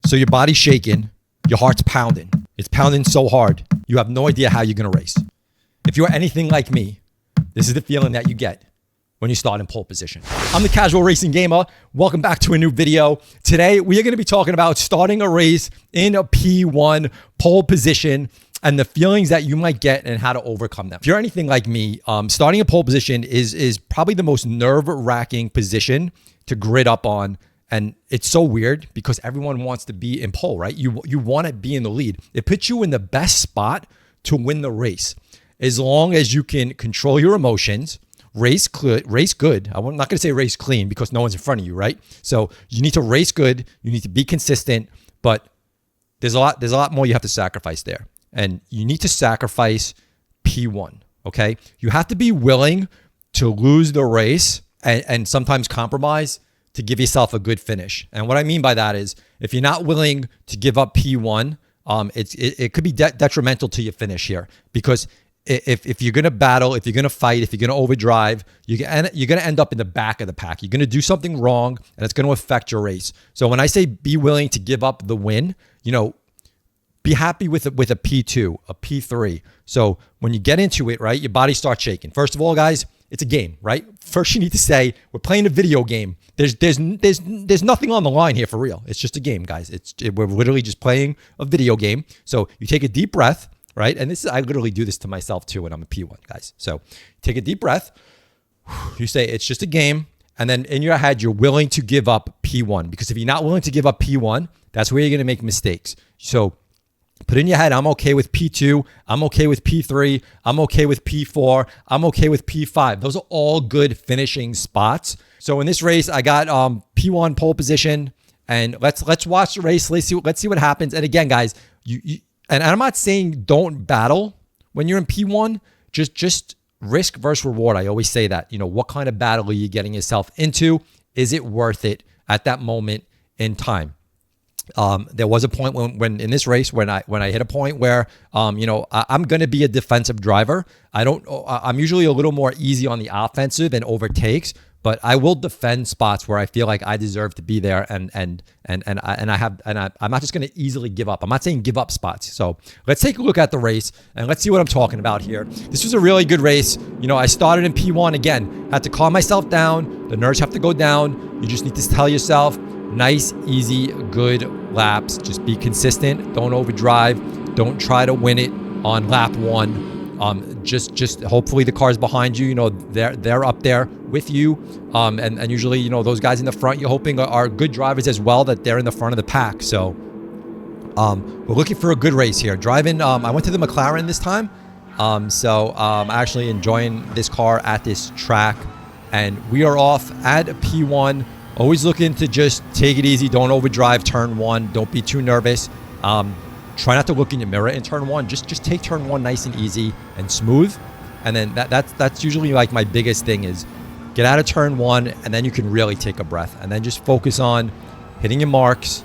So your body's shaking, your heart's pounding. It's pounding so hard, you have no idea how you're gonna race. If you're anything like me, this is the feeling that you get when you start in pole position. I'm the Casual Racing Gamer. Welcome back to a new video. Today, we are gonna be talking about starting a race in a P1 pole position and the feelings that you might get and how to overcome them. If you're anything like me, starting a pole position is probably the most nerve-wracking position to grid up on. And it's so weird because everyone wants to be in pole, right? You want to be in the lead. It puts you in the best spot to win the race. As long as you can control your emotions, race good. I'm not going to say race clean because no one's in front of you, right? So you need to race good. You need to be consistent, but there's a lot more you have to sacrifice there. And you need to sacrifice P1, okay? You have to be willing to lose the race and sometimes compromise to give yourself a good finish. And what I mean by that is if you're not willing to give up P1, it could be detrimental to your finish here, because if you're going to battle, if you're going to fight, if you're going to overdrive, you're going to end up in the back of the pack. You're going to do something wrong and it's going to affect your race. So when I say be willing to give up the win, be happy with a P2, a P3. So when you get into it, right, your body starts shaking. First of all, guys, it's a game, right? First, you need to say, we're playing a video game. There's nothing on the line here for real. It's just a game, guys. We're literally just playing a video game. So you take a deep breath, right? And I literally do this to myself too when I'm a P1, guys. So take a deep breath. You say, it's just a game. And then in your head, you're willing to give up P1. Because if you're not willing to give up P1, that's where you're going to make mistakes. So put in your head, I'm okay with P2, I'm okay with P3, I'm okay with P4, I'm okay with P5. Those are all good finishing spots. So in this race, I got P1 pole position, and let's watch the race. Let's see what happens. And again, guys, and I'm not saying don't battle when you're in P1. Just risk versus reward. I always say that. What kind of battle are you getting yourself into? Is it worth it at that moment in time? There was a point when in this race when I hit a point where I'm going to be a defensive driver. I'm usually a little more easy on the offensive and overtakes, but I will defend spots where I feel like I deserve to be there, and I'm not just going to easily give up. I'm not saying give up spots. So let's take a look at the race and let's see what I'm talking about here. This was a really good race. I started in P1 again. Had to calm myself down. The nerves have to go down. You just need to tell yourself, nice, easy, good laps. Just be consistent. Don't overdrive. Don't try to win it on lap one. Just hopefully the cars behind you, they're up there with you. And usually, those guys in the front, you're hoping are good drivers as well, that they're in the front of the pack. So we're looking for a good race here. Driving, I went to the McLaren this time. So I'm actually enjoying this car at this track. And we are off at P1. Always looking to just take it easy. Don't overdrive turn one. Don't be too nervous. Try not to look in your mirror in turn one. Just take turn one nice and easy and smooth. And then that's usually like my biggest thing is get out of turn one, and then you can really take a breath. And then just focus on hitting your marks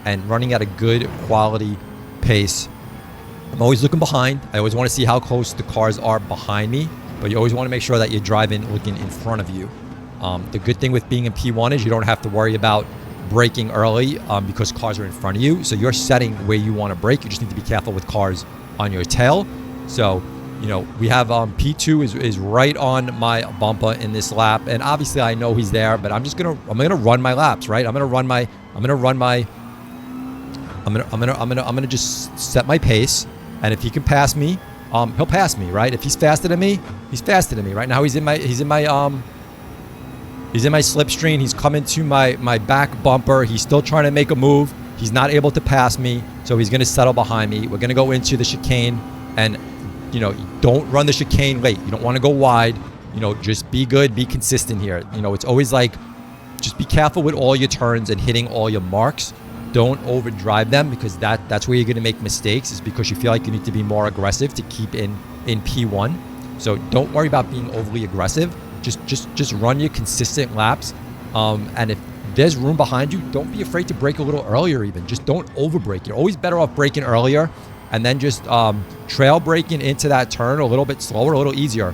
and running at a good quality pace. I'm always looking behind. I always want to see how close the cars are behind me, but you always want to make sure that you're driving looking in front of you. The good thing with being in P1 is you don't have to worry about braking early because cars are in front of you. So you're setting where you want to brake. You just need to be careful with cars on your tail. So, we have P2 is right on my bumper in this lap. And obviously I know he's there, but I'm gonna run my laps, right? I'm gonna just set my pace. And if he can pass me, he'll pass me, right? If he's faster than me, he's faster than me. Right now he's in my slipstream. He's coming to my back bumper. He's still trying to make a move. He's not able to pass me, so he's going to settle behind me. We're going to go into the chicane, and don't run the chicane late. You don't want to go wide. Just be good, be consistent here. It's always like, just be careful with all your turns and hitting all your marks. Don't overdrive them, because that's where you're going to make mistakes, is because you feel like you need to be more aggressive to keep in P1. So don't worry about being overly aggressive. Just run your consistent laps, and if there's room behind you, don't be afraid to brake a little earlier. Even just don't over brake. You're always better off braking earlier, and then just trail braking into that turn a little bit slower, a little easier,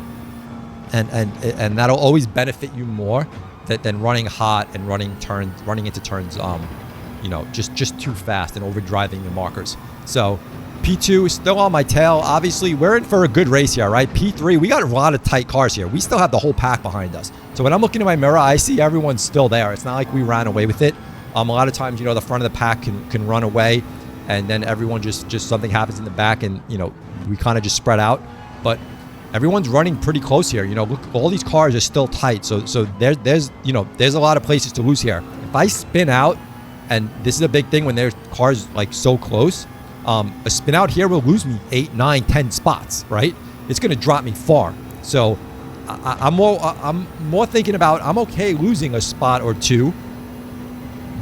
and that'll always benefit you more than running hot and running into turns you know, just too fast and overdriving the markers. So P2 is still on my tail. Obviously, we're in for a good race here, right? P3, we got a lot of tight cars here. We still have the whole pack behind us. So when I'm looking in my mirror, I see everyone's still there. It's not like we ran away with it. A lot of times, you know, the front of the pack can run away, and then everyone just something happens in the back, and, you know, we kind of just spread out. But everyone's running pretty close here. You know, look, all these cars are still tight. So there's you know, there's a lot of places to lose here. If I spin out, and this is a big thing when there's cars like so close, a spin out here will lose me 8, 9, 10 spots, right? It's going to drop me far. So I'm more thinking about, I'm okay losing a spot or two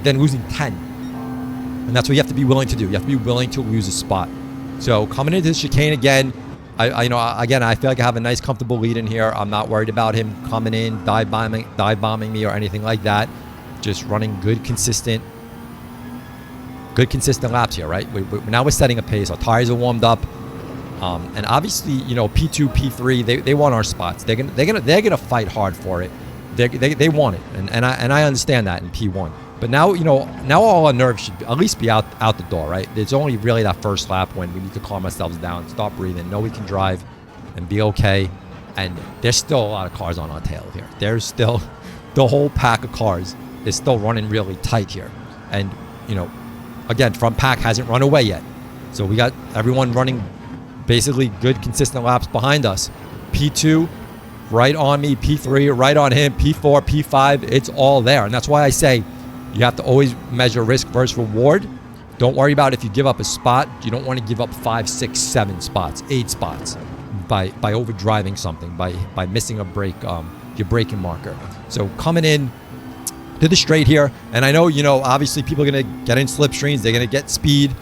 than losing 10. And that's what you have to be willing to do. You have to be willing to lose a spot. So coming into the chicane again, I feel like I have a nice comfortable lead in here. I'm not worried about him coming in, dive bombing me or anything like that. Just running good consistent laps here, right? Now we're setting a pace. Our tires are warmed up, and obviously, you know, P2, P3, they want our spots. They're gonna fight hard for it. They want it, and I understand that in P1. But now, you know, now all our nerves should at least be out the door, right? It's only really that first lap when we need to calm ourselves down, stop breathing, know we can drive, and be okay. And there's still a lot of cars on our tail here. There's still the whole pack of cars is still running really tight here, and you know, again, front pack hasn't run away yet. So we got everyone running basically good, consistent laps behind us. P2, right on me. P3, right on him. P4, P5, it's all there. And that's why I say you have to always measure risk versus reward. Don't worry about if you give up a spot. You don't want to give up 5, 6, 7 spots, 8 spots by overdriving something, by missing a brake, your braking marker. So coming in to the straight here, and I know, you know, obviously people are going to get in slipstreams. They're going to get speed.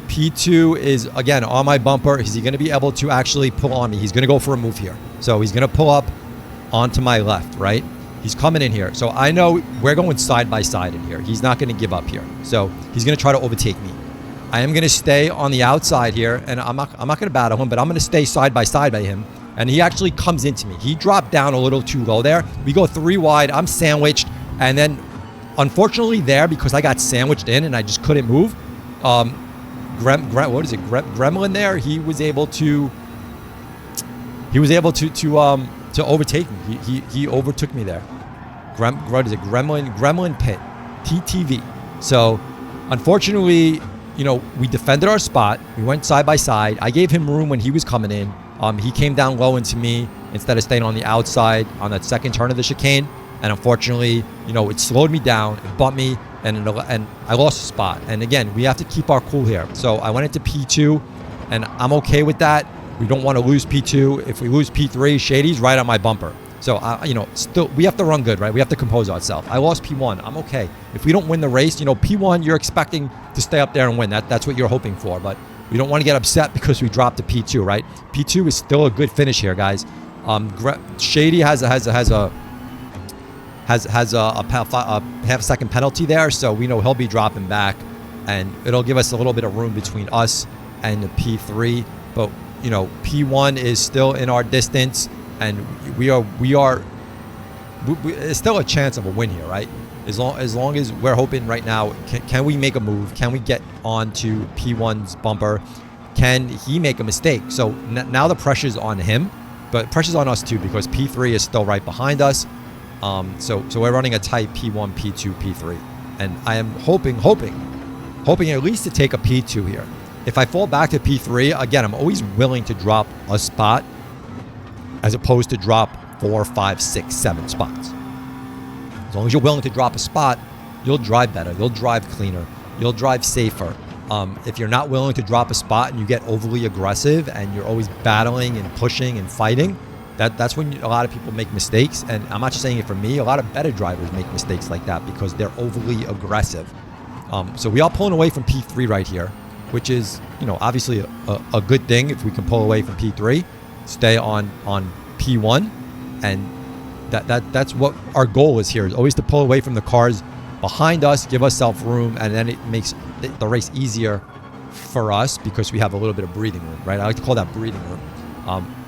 P2 is, again, on my bumper. Is he going to be able to actually pull on me? He's going to go for a move here. So he's going to pull up onto my left, right? He's coming in here. So I know we're going side by side in here. He's not going to give up here. So he's going to try to overtake me. I am going to stay on the outside here, and I'm not going to battle him, but I'm going to stay side by him. And he actually comes into me. He dropped down a little too low there. We go 3 wide. I'm sandwiched. And then, unfortunately there, because I got sandwiched in and I just couldn't move, Gremlin there, he was able to overtake me. He overtook me there. Gremlin Pit, TTV. So unfortunately, you know, we defended our spot. We went side by side. I gave him room when he was coming in. He came down low into me instead of staying on the outside on that second turn of the chicane. And unfortunately, you know, it slowed me down, it bumped me, and I lost a spot. And again, we have to keep our cool here. So I went into P2, and I'm okay with that. We don't want to lose P2. If we lose P3, Shady's right on my bumper. So, you know, still, we have to run good, right? We have to compose ourselves. I lost P1. I'm okay. If we don't win the race, you know, P1, you're expecting to stay up there and win. That's what you're hoping for. But we don't want to get upset because we dropped to P2, right? P2 is still a good finish here, guys. Shady has a half-second penalty there, so we know he'll be dropping back, and it'll give us a little bit of room between us and the P3. But you know, P1 is still in our distance, and it's still a chance of a win here, right? As long as we're hoping right now, can we make a move? Can we get onto P1's bumper? Can he make a mistake? So now the pressure's on him, but pressure's on us too because P3 is still right behind us. So we're running a tight P1, P2, P3, and I am hoping at least to take a P2 here. If I fall back to P3, again, I'm always willing to drop a spot as opposed to drop 4, 5, 6, 7 spots. As long as you're willing to drop a spot, you'll drive better, you'll drive cleaner, you'll drive safer. If you're not willing to drop a spot and you get overly aggressive and you're always battling and pushing and fighting, that's when a lot of people make mistakes. And I'm not just saying it for me. A lot of better drivers make mistakes like that because they're overly aggressive. So we are pulling away from P3 right here, which is, you know, obviously a good thing if we can pull away from P3, stay on P1, and that's what our goal is here, is always to pull away from the cars behind us, give ourselves room, and then it makes the race easier for us because we have a little bit of breathing room, right? I like to call that breathing room.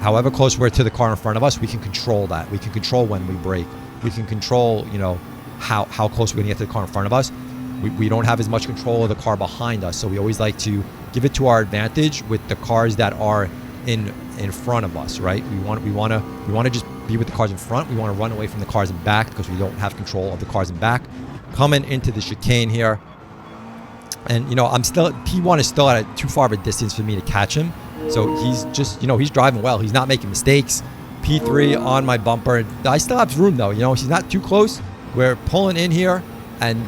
However close we're to the car in front of us, we can control that. We can control when we brake. We can control, you know, how close we're going to get to the car in front of us. we don't have as much control of the car behind us. So we always like to give it to our advantage with the cars that are in front of us, right? We want to just be with the cars in front. We want to run away from the cars in back because we don't have control of the cars in back. Coming into the chicane here, and I'm still, P1 is still at too far of a distance for me to catch him. So he's just, he's driving well. He's not making mistakes. P3 on my bumper. I still have room though. He's not too close. We're pulling in here, and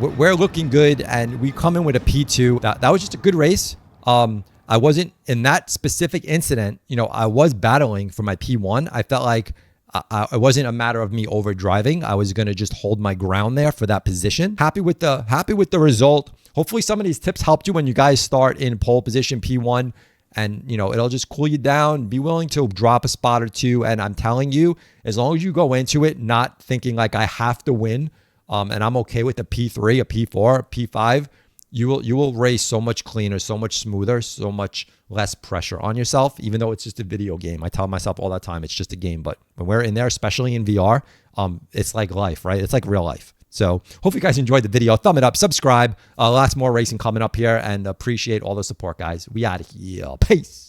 we're looking good, and we come in with a P2. That was just a good race. I wasn't in that specific incident. I was battling for my P1. I felt like it wasn't a matter of me over driving. I was going to just hold my ground there for that position. Happy with the result. Hopefully some of these tips helped you when you guys start in pole position P1, and it'll just cool you down. Be willing to drop a spot or two. And I'm telling you, as long as you go into it not thinking like I have to win, and I'm okay with a P3, a P4, a P5, you will race so much cleaner, so much smoother, so much less pressure on yourself, even though it's just a video game. I tell myself all that time, it's just a game. But when we're in there, especially in VR, it's like life, right? It's like real life. So hopefully you guys enjoyed the video. Thumb it up, subscribe. Lots more racing coming up here, and appreciate all the support, guys. We out of here. Peace.